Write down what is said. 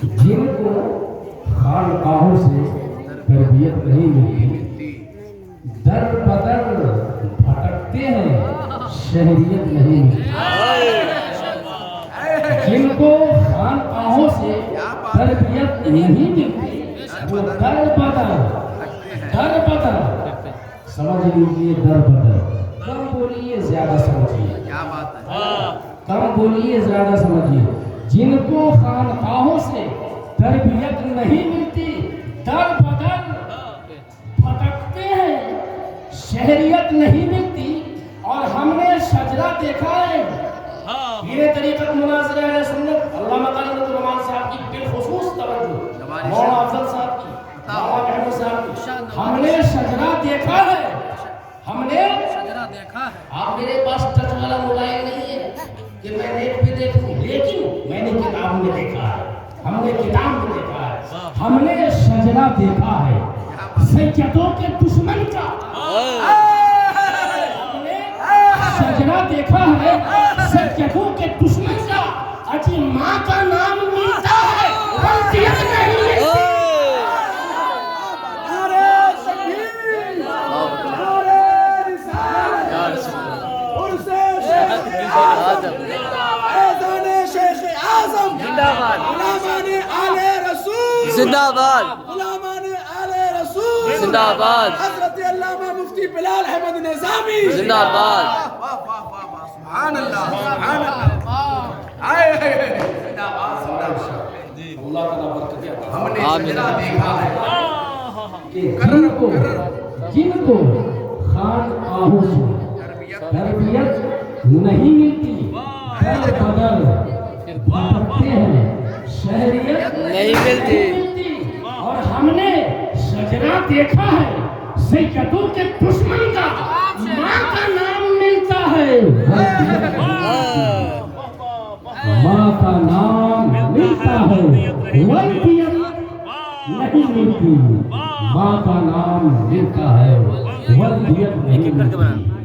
جن کو خانقاہوں سے تربیت نہیں ملتی، در بدر بھٹکتے ہیں، شہریت نہیں ملتی۔ جن کو خانقاہوں سے تربیت نہیں ملتی، وہ در بدر سمجھ لیجیے، در بدر کم بولیے زیادہ سمجھیے، کم بولیے زیادہ سمجھیے۔ جن کو خانقاہوں سے تربیت نہیں ملتی، در بدر بھٹکتے ہیں، شہریت نہیں ملتی۔ اور ہم نے شجرہ دیکھا ہے، یہ طریقت مناظرہ اہل سنت علامہ قاری الرحمن صاحب کی بالخصوص توجہ، مولانا افضل صاحب کی، مولانا محمد صاحب کی، ہم نے شجرہ دیکھا ہے، ہم نے شجرہ دیکھا ہے۔ آپ میرے پاس ٹچ والا موبائل نہیں ہے کہ میں نیٹ پہ دیکھوں، لیکن میں نے کتاب میں دیکھا ہے، ہم نے کتاب میں دیکھا ہے، ہم نے شجرہ دیکھا ہے سیدوں کے دشمن کا، ہم نے شجرہ دیکھا ہے سیدوں کے دشمن کا۔ اجی ماں کا نام ملتا ہے، غلطیت نہیں ملتی۔ زندہ باد، زندہ باد، حضرت علامہ مفتی بلال احمد نظامی زندہ باد۔ سبحان اللہ، سبحان اللہ، اللہ تعالیٰ برکت عطا ہم نے شجرہ دیکھا ہے کہ جن کو خانقاہوں سے تربیت نہیں ملتی، در بدر بھٹکتے ہیں، شہریت نہیں ملتی۔ اور ہم نے شجرہ دیکھا ہے سیدوں کے دشمن کا، ماں کا نام ملتا ہے، ماں کا نام ملتا ہے، غلطیت نہیں ملتی۔ ماں کا نام ملتا ہے، غلطیت نہیں ملتی۔